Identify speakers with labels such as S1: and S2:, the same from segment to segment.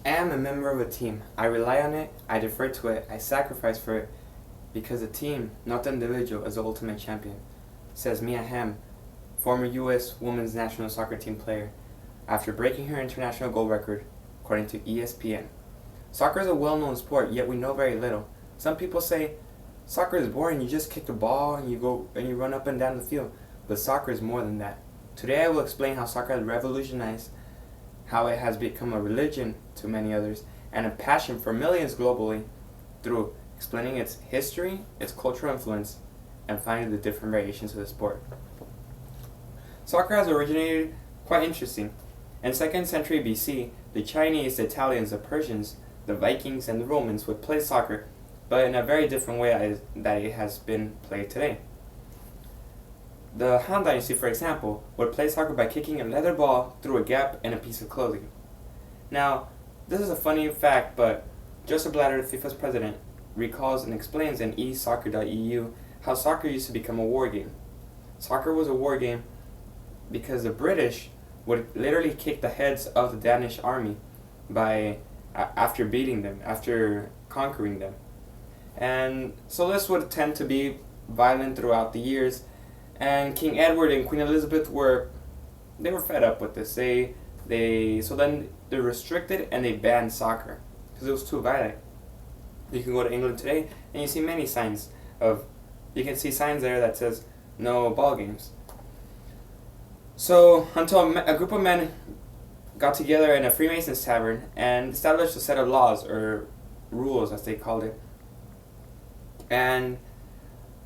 S1: I am a member of a team. I rely on it, I defer to it, I sacrifice for it, because the team, not the individual, is the ultimate champion, says Mia Hamm, former U.S. women's national soccer team player, after breaking her international goal record, according to ESPN. Soccer is a well-known sport, yet we know very little. Some people say, soccer is boring, you just kick the ball and you go and you run up and down the field. But soccer is more than that. Today I will explain how soccer has revolutionized, how it has become a religion to many others, and a passion for millions globally, through explaining its history, its cultural influence, and finding the different variations of the sport. Soccer has originated quite interesting. In 2nd century BC, the Chinese, the Italians, the Persians, the Vikings, and the Romans would play soccer, but in a very different way that it has been played today. The Han Dynasty, for example, would play soccer by kicking a leather ball through a gap in a piece of clothing. Now, this is a funny fact, but Joseph Blatter, FIFA's president, recalls and explains in esoccer.eu how soccer used to become a war game. Soccer was a war game because the British would literally kick the heads of the Danish army after beating them, after conquering them. And so this would tend to be violent throughout the years, and King Edward and Queen Elizabeth were fed up with this. So then they restricted and they banned soccer because it was too violent. You can go to England today and you see many signs you can see signs there that says no ball games. So until a group of men got together in a Freemasons tavern and established a set of laws, or rules as they called it. And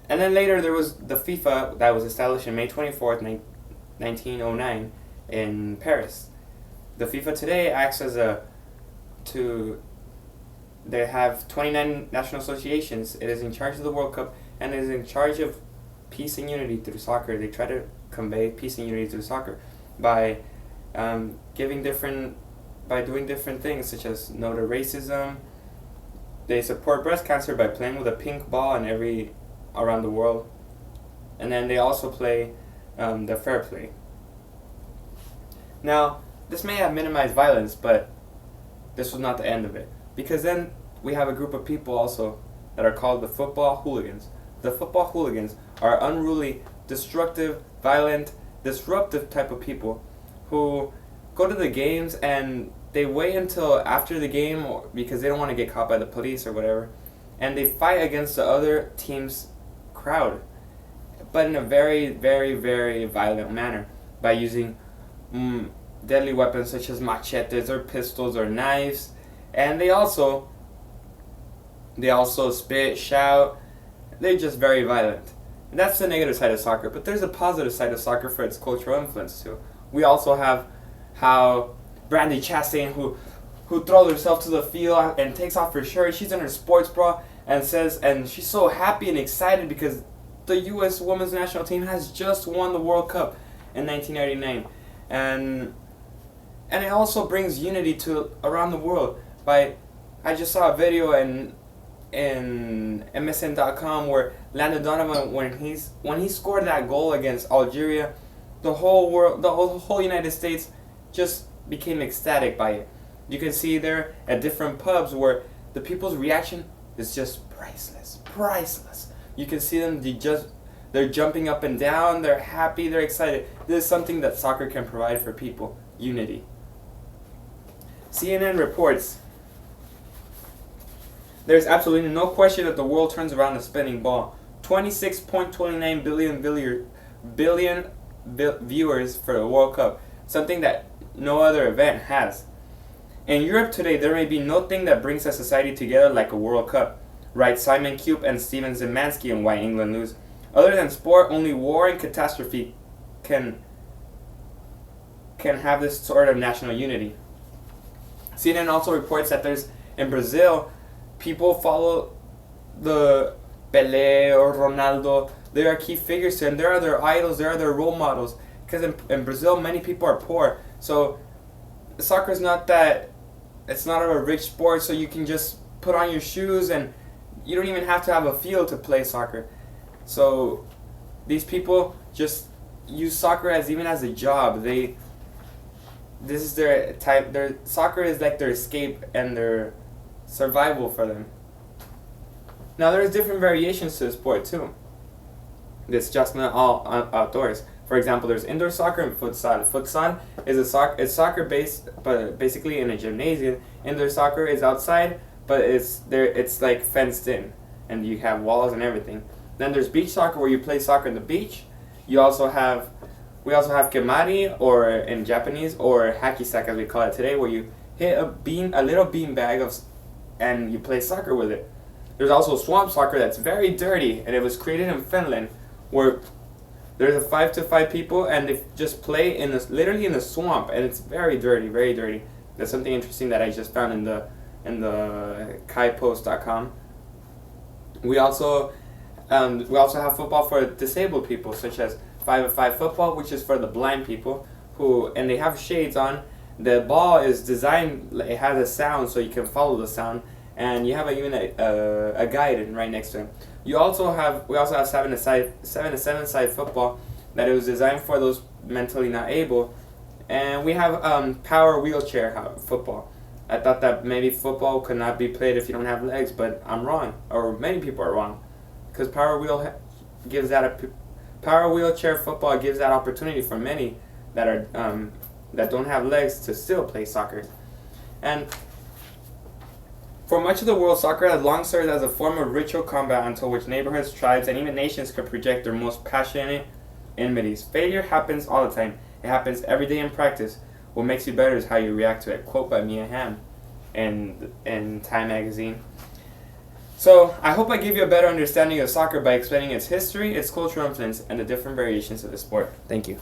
S1: then later there was the FIFA that was established on May 24th, 1909 in Paris. The FIFA today acts as they have 29 national associations. It is in charge of the World Cup and is in charge of peace and unity through soccer. They try to convey peace and unity through soccer by doing different things such as no to racism. They support breast cancer by playing with a pink ball around the world. And then they also play the fair play. Now, this may have minimized violence, but this was not the end of it. Because then we have a group of people also that are called the football hooligans. The football hooligans are unruly, destructive, violent, disruptive type of people who go to the games and they wait until after the game because they don't want to get caught by the police or whatever, and they fight against the other team's crowd, but in a very, very, very violent manner by using deadly weapons such as machetes or pistols or knives, and they also spit, shout. They're just very violent. And that's the negative side of soccer, but there's a positive side of soccer for its cultural influence too. We also have how Brandy Chastain, who throws herself to the field and takes off her shirt. She's in her sports bra and she's so happy and excited because the U.S. women's national team has just won the World Cup in 1999, and it also brings unity to around the world. I just saw a video in MSN.com where Landon Donovan, when he scored that goal against Algeria, the whole United States just became ecstatic by it. You can see there at different pubs where the people's reaction is just priceless. You can see them, they're jumping up and down, they're happy, they're excited. This is something that soccer can provide for people, unity. CNN reports, there's absolutely no question that the world turns around a spinning ball. 26.29 billion viewers for the World Cup, something that no other event has. In Europe today, there may be no thing that brings a society together like a World Cup, write Simon Cube and Steven Zemanski in Why England Lose. Other than sport, only war and catastrophe can have this sort of national unity. CNN also reports that in Brazil, people follow the Pelé or Ronaldo. They are key figures to them. They are their idols. They are their role models. Because in Brazil, many people are poor. So soccer is not a rich sport, so you can just put on your shoes and you don't even have to have a field to play soccer. So these people just use soccer as a job. this is their type. Their soccer is like their escape and their survival for them. Now there's different variations to the sport too. It's just not all outdoors. For example, there's indoor soccer and futsal. Futsal is it's soccer based, but basically in a gymnasium. Indoor soccer is outside, but it's there. It's like fenced in, and you have walls and everything. Then there's beach soccer where you play soccer in the beach. We also have kemari, or in Japanese, or hacky sack as we call it today, where you hit a little bean bag and you play soccer with it. There's also swamp soccer that's very dirty, and it was created in Finland, where there's a 5-5 people and they just play literally in the swamp, and it's very dirty, very dirty. That's something interesting that I just found in the kaipost.com. We also have football for disabled people, such as 5-5 football, which is for the blind people and they have shades on. The ball is designed, it has a sound so you can follow the sound, and you have even a guide right next to him. We also have 7-7 side football that it was designed for those mentally not able, and we have power wheelchair football. I thought that maybe football could not be played if you don't have legs, but I'm wrong, or many people are wrong, because power wheelchair football gives that opportunity for many that are that don't have legs to still play soccer. And for much of the world, soccer has long served as a form of ritual combat until which neighborhoods, tribes, and even nations could project their most passionate enmities. Failure happens all the time. It happens every day in practice. What makes you better is how you react to it. Quote by Mia Hamm in Time magazine. So I hope I give you a better understanding of soccer by explaining its history, its cultural influence, and the different variations of the sport. Thank you.